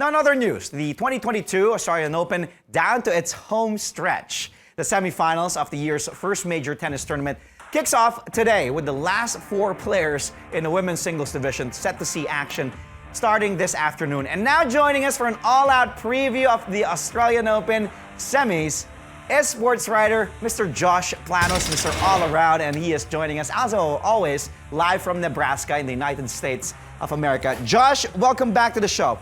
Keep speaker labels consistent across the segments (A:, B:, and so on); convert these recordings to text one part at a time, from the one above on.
A: Now, in other news, the 2022 Australian Open down to its home stretch. The semifinals of the year's first major tennis tournament kicks off today with the last four players in the women's singles division set to see action starting this afternoon. And now joining us for an all-out preview of the Australian Open semis is sports writer Mr. Josh Planos, Mr. All-Around, and he is joining us, as always, live from Nebraska in the United States of America. Josh, welcome back to the show.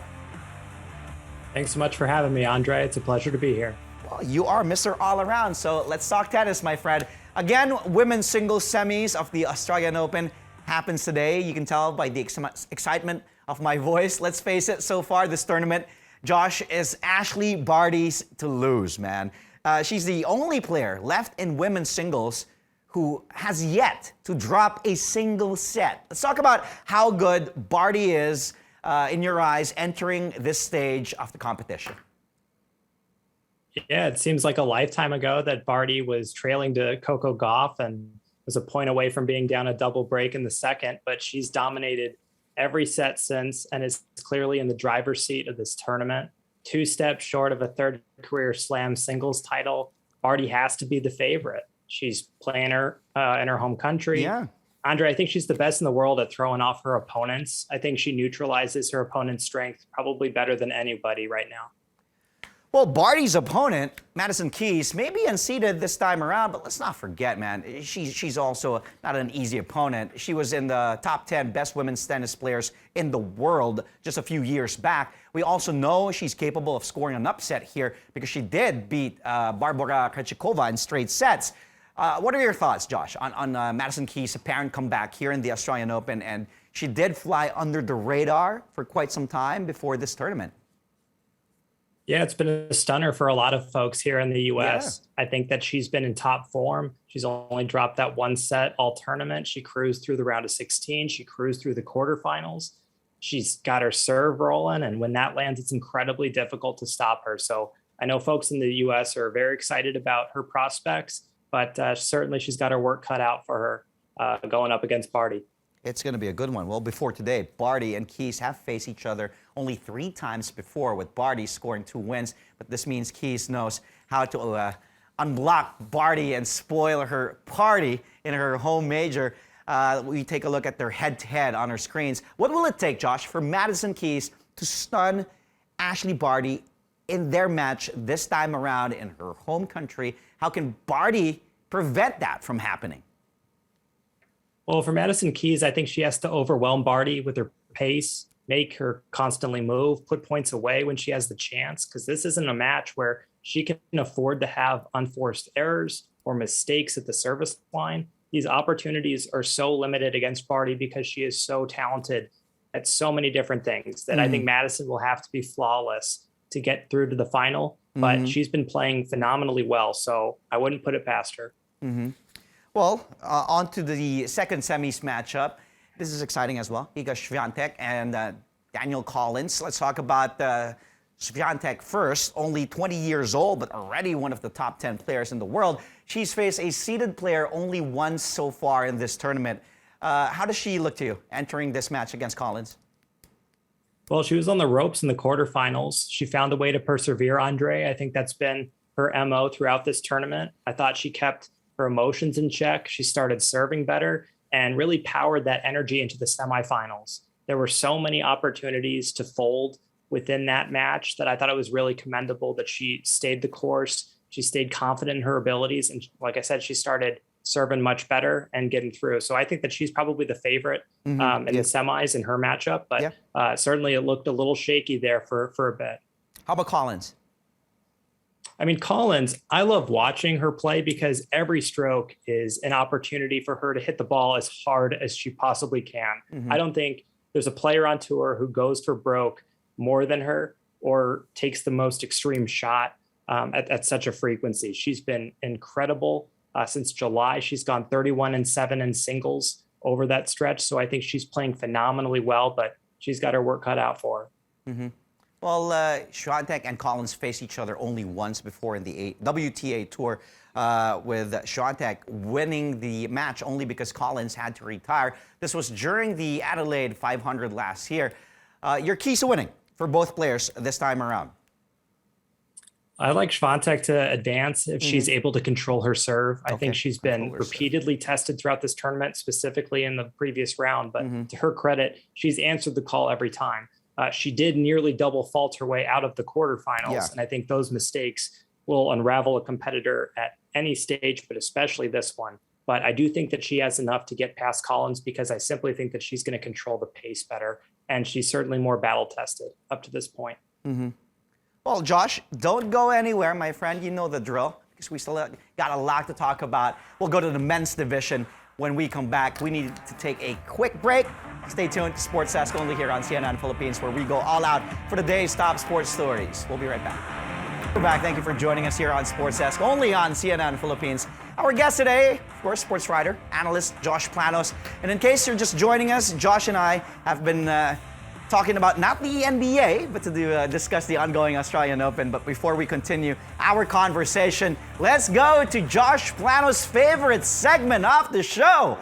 B: Thanks so much for having me, Andre. It's a pleasure to be here.
A: Well, you are Mr. All-Around, so let's talk tennis, my friend. Again, women's singles semis of the Australian Open happens today. You can tell by the excitement of my voice. Let's face it, so far this tournament, Josh, is Ashley Barty's to lose, man. She's the only player left in women's singles who has yet to drop a single set. Let's talk about how good Barty is in your eyes entering this stage of the competition.
B: Yeah, it seems like a lifetime ago that Barty was trailing to Coco Gauff and was a point away from being down a double break in the second, but she's dominated every set since and is clearly in the driver's seat of this tournament. 2 steps short of a third career slam singles title. Barty has to be the favorite. She's playing her in her home country.
A: Yeah.
B: Andre, I think she's the best in the world at throwing off her opponents. I think she neutralizes her opponent's strength probably better than anybody right now.
A: Well, Barty's opponent, Madison Keys, may be unseeded this time around, but let's not forget, man, she's also not an easy opponent. She was in the top 10 best women's tennis players in the world just a few years back. We also know she's capable of scoring an upset here because she did beat Barbara Krejcikova in straight sets. What are your thoughts, Josh, on Madison Keys' apparent comeback here in the Australian Open? And she did fly under the radar for quite some time before this tournament.
B: Yeah, it's been a stunner for a lot of folks here in the U.S. Yeah. I think that she's been in top form. She's only dropped that one set all tournament. She cruised through the round of 16. She cruised through the quarterfinals. She's got her serve rolling, and when that lands, it's incredibly difficult to stop her. So I know folks in the U.S. are very excited about her prospects, but certainly she's got her work cut out for her going up against Barty.
A: It's going to be a good one. Well, before today, Barty and Keys have faced each other only 3 times before, with Barty scoring 2 wins. But this means Keys knows how to unblock Barty and spoil her party in her home major. We take a look at their head-to-head on our screens. What will it take, Josh, for Madison Keys to stun Ashley Barty in their match this time around in her home country? How can Barty prevent that from happening?
B: Well, for Madison Keys, I think she has to overwhelm Barty with her pace, make her constantly move, put points away when she has the chance, because this isn't a match where she can afford to have unforced errors or mistakes at the service line. These opportunities are so limited against Barty because she is so talented at so many different things that I think Madison will have to be flawless to get through to the final. But she's been playing phenomenally well, so I wouldn't put it past her.
A: Well, on to the second semis matchup. This is exciting as well. Iga Swiatek and Daniel Collins. Let's talk about Swiatek first. Only 20 years old, but already one of the top 10 players in the world. She's faced a seeded player only once so far in this tournament. How does she look to you entering this match against Collins?
B: Well, she was on the ropes in the quarterfinals. She found a way to persevere, Andre. I think that's been her MO throughout this tournament. I thought she kept her emotions in check. She started serving better and really powered that energy into the semifinals. There were so many opportunities to fold within that match that I thought it was really commendable that she stayed the course. She stayed confident in her abilities. And like I said, she started serving much better and getting through. So I think that she's probably the favorite in the semis in her matchup, but certainly it looked a little shaky there for a bit.
A: How about Collins?
B: I mean, Collins, I love watching her play because every stroke is an opportunity for her to hit the ball as hard as she possibly can. I don't think there's a player on tour who goes for broke more than her or takes the most extreme shot at such a frequency. She's been incredible since July. She's gone 31-7 in singles over that stretch. So I think she's playing phenomenally well, but she's got her work cut out for her.
A: Well, Swiatek and Collins faced each other only once before in the WTA Tour, with Swiatek winning the match only because Collins had to retire. This was during the Adelaide 500 last year. Your keys to winning for both players this time around?
B: I like Swiatek to advance if she's able to control her serve. I think she's been repeatedly tested throughout this tournament, specifically in the previous round. But to her credit, she's answered the call every time. She did nearly double fault her way out of the quarterfinals. And I think those mistakes will unravel a competitor at any stage, but especially this one. But I do think that she has enough to get past Collins because I simply think that she's going to control the pace better. And she's certainly more battle tested up to this point.
A: Well, Josh, don't go anywhere, my friend. You know the drill because we still got a lot to talk about. We'll go to the men's division when we come back. We need to take a quick break. Stay tuned to Sports Desk only here on CNN Philippines, where we go all out for the day's top sports stories. We'll be right back. We're back. Thank you for joining us here on Sports Desk only on CNN Philippines. Our guest today, of course, sports writer, analyst Josh Planos. And in case you're just joining us, Josh and I have been talking about not the NBA, but to discuss the ongoing Australian Open. But before we continue our conversation, let's go to Josh Planos' favorite segment of the show.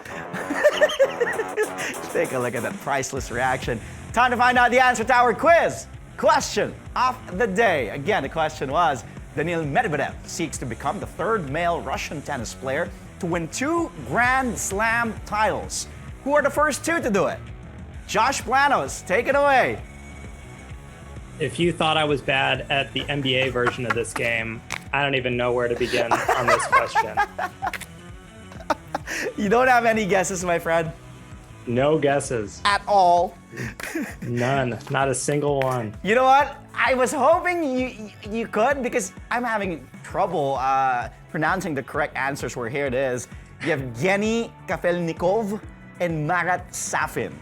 A: Take a look at that priceless reaction. Time to find out the answer to our quiz. Question of the day. Again, the question was, Daniil Medvedev seeks to become the third male Russian tennis player to win 2 Grand Slam titles. Who are the first 2 to do it? Josh Planos, take it away.
B: If you thought I was bad at the NBA version of this game, I don't even know where to begin on this question.
A: You don't have any guesses, my friend?
B: No guesses.
A: At all?
B: None. Not a single one.
A: You know what? I was hoping you could because I'm having trouble pronouncing the correct answers where here it is. Yevgeny Kafelnikov and Marat Safin.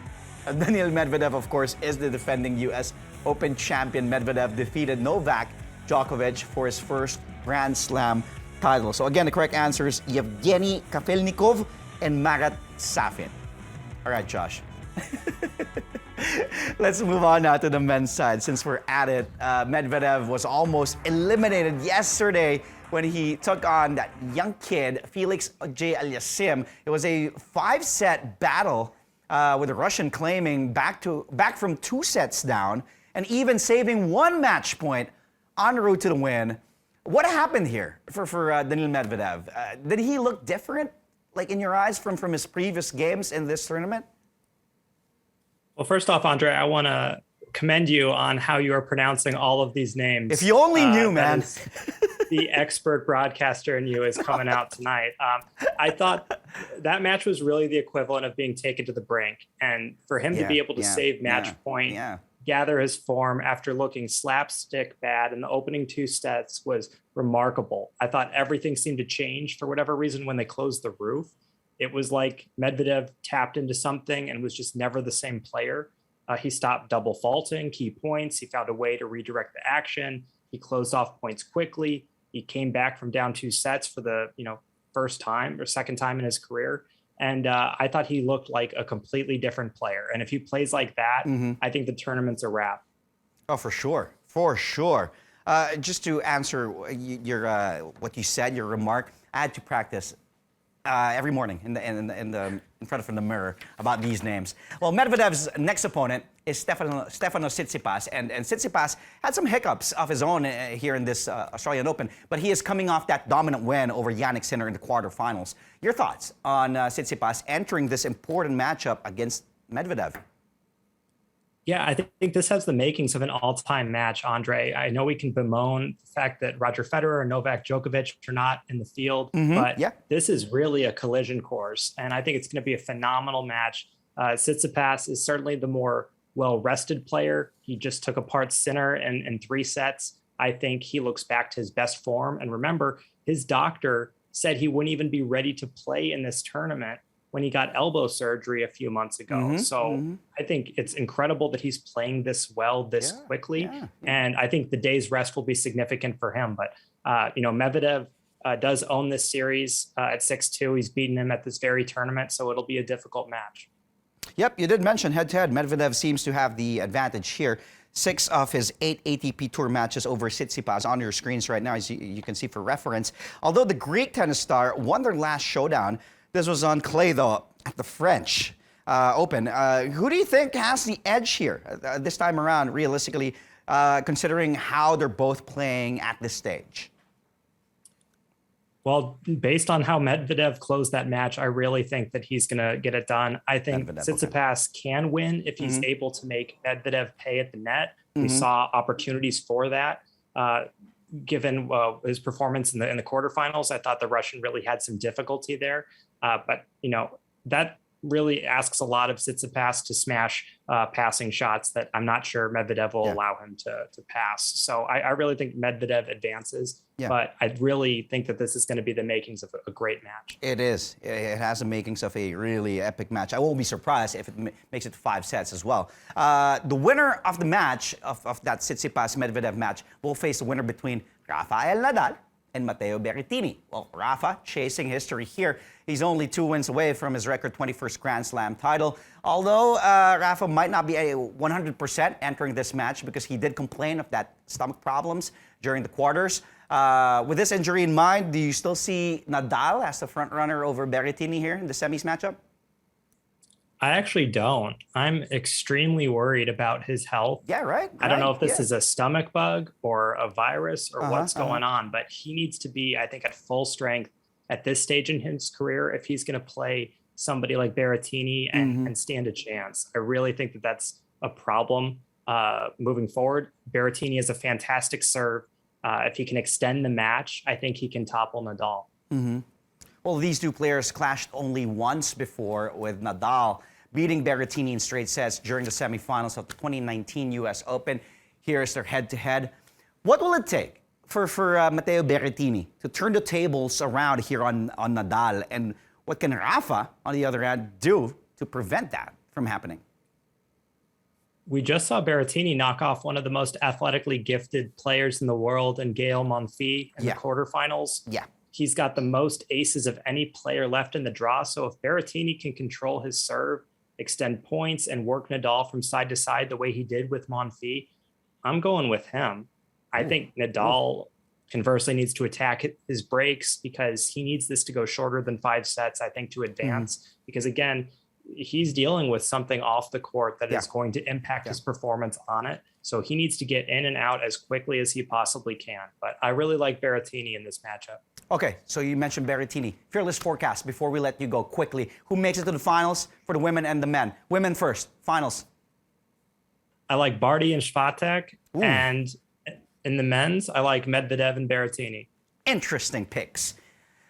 A: Daniil Medvedev, of course, is the defending U.S. Open champion. Medvedev defeated Novak Djokovic for his first Grand Slam title. So again, the correct answer is Yevgeny Kafelnikov and Marat Safin. All right, Josh. Let's move on now to the men's side. Since we're at it, Medvedev was almost eliminated yesterday when he took on that young kid, Felix Auger-Aliassime. It was a 5-set battle with the Russian claiming back from 2 sets down and even saving 1 match point en route to the win. What happened here for Daniil Medvedev? Did he look different, like in your eyes, from his previous games in this tournament?
B: Well, first off, Andre, I want to commend you on how you are pronouncing all of these names.
A: If you only knew, man.
B: The expert broadcaster in you is coming out tonight. I thought that match was really the equivalent of being taken to the brink. And for him to be able to save match point, gather his form after looking slapstick bad in the opening 2 sets was remarkable. I thought everything seemed to change for whatever reason when they closed the roof. It was like Medvedev tapped into something and was just never the same player. He stopped double faulting key points. He found a way to redirect the action. He closed off points quickly. He came back from down 2 sets for the first time or second time in his career. And I thought he looked like a completely different player. And if he plays like that, I think the tournament's a wrap.
A: Oh, for sure. For sure. Just to answer your what you said, your remark, I had to practice every morning in front of the mirror about these names. Well, Medvedev's next opponent is Stefanos Tsitsipas, and Tsitsipas had some hiccups of his own here in this Australian Open, but he is coming off that dominant win over Jannik Sinner in the quarterfinals. Your thoughts on Tsitsipas entering this important matchup against Medvedev?
B: Yeah, I think this has the makings of an all-time match, Andre. I know we can bemoan the fact that Roger Federer and Novak Djokovic are not in the field, but this is really a collision course, and I think it's going to be a phenomenal match. Tsitsipas is certainly the more well-rested player. He just took apart Sinner in 3 sets. I think he looks back to his best form, and remember, his doctor said he wouldn't even be ready to play in this tournament when he got elbow surgery a few months ago. I think it's incredible that he's playing this well this quickly. And I think the day's rest will be significant for him. But, Medvedev does own this series at 6-2. He's beaten him at this very tournament, so it'll be a difficult match.
A: Yep, you did mention head-to-head. Medvedev seems to have the advantage here. 6 of his 8 ATP Tour matches over Tsitsipas on your screens right now, as you can see for reference. Although the Greek tennis star won their last showdown, this was on clay, though, at the French. Open. Who do you think has the edge here this time around, realistically, considering how they're both playing at this stage?
B: Well, based on how Medvedev closed that match, I really think that he's going to get it done. I think Tsitsipas can win if he's able to make Medvedev pay at the net. We saw opportunities for that. Given his performance in the quarterfinals, I thought the Russian really had some difficulty there. But, that really asks a lot of Tsitsipas to smash passing shots that I'm not sure Medvedev will allow him to pass. So I really think Medvedev advances, but I really think that this is going to be the makings of a great match.
A: It is. It has the makings of a really epic match. I won't be surprised if it makes it 5 sets as well. The winner of the match, of that Tsitsipas-Medvedev match, will face the winner between Rafael Nadal and Matteo Berrettini. Well, Rafa chasing history here. He's only 2 wins away from his record 21st Grand Slam title. Although Rafa might not be 100% entering this match because he did complain of that stomach problems during the quarters. With this injury in mind, do you still see Nadal as the front runner over Berrettini here in the semis matchup?
B: I actually don't. I'm extremely worried about his health.
A: Yeah, right.
B: I don't know if this is a stomach bug or a virus or what's going on, but he needs to be, I think, at full strength at this stage in his career if he's going to play somebody like Berrettini and stand a chance. I really think that that's a problem moving forward. Berrettini is a fantastic serve. If he can extend the match, I think he can topple Nadal.
A: Well, these two players clashed only once before, with Nadal beating Berrettini in straight sets during the semifinals of the 2019 U.S. Open. Here's their head-to-head. What will it take for Matteo Berrettini to turn the tables around here on Nadal? And what can Rafa, on the other hand, do to prevent that from happening?
B: We just saw Berrettini knock off one of the most athletically gifted players in the world, and Gael Monfils, in the quarterfinals. He's got the most aces of any player left in the draw. So if Berrettini can control his serve, extend points, and work Nadal from side to side the way he did with Monfils, I'm going with him. I think Nadal, conversely, needs to attack his breaks because he needs this to go shorter than 5 sets, I think, to advance. Because, again, he's dealing with something off the court that is going to impact his performance on it. So he needs to get in and out as quickly as he possibly can. But I really like Berrettini in this matchup.
A: Okay, so you mentioned Berrettini. Fearless forecast before we let you go quickly. Who makes it to the finals for the women and the men? Women first, finals.
B: I like Barty and Swiatek. And in the men's, I like Medvedev and Berrettini.
A: Interesting picks.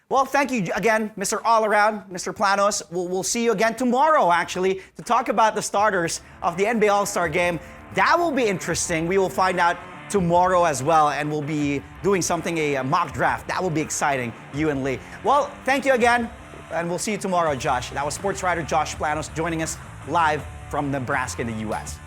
A: Well, thank you again, Mr. All-Around, Mr. Planos. We'll see you again tomorrow, actually, to talk about the starters of the NBA All-Star Game. That will be interesting. We will find out tomorrow as well, and we'll be doing something, a mock draft. That will be exciting, you and Lee. Well, thank you again, and we'll see you tomorrow, Josh. That was Sports Writer Josh Planos joining us live from Nebraska in the U.S.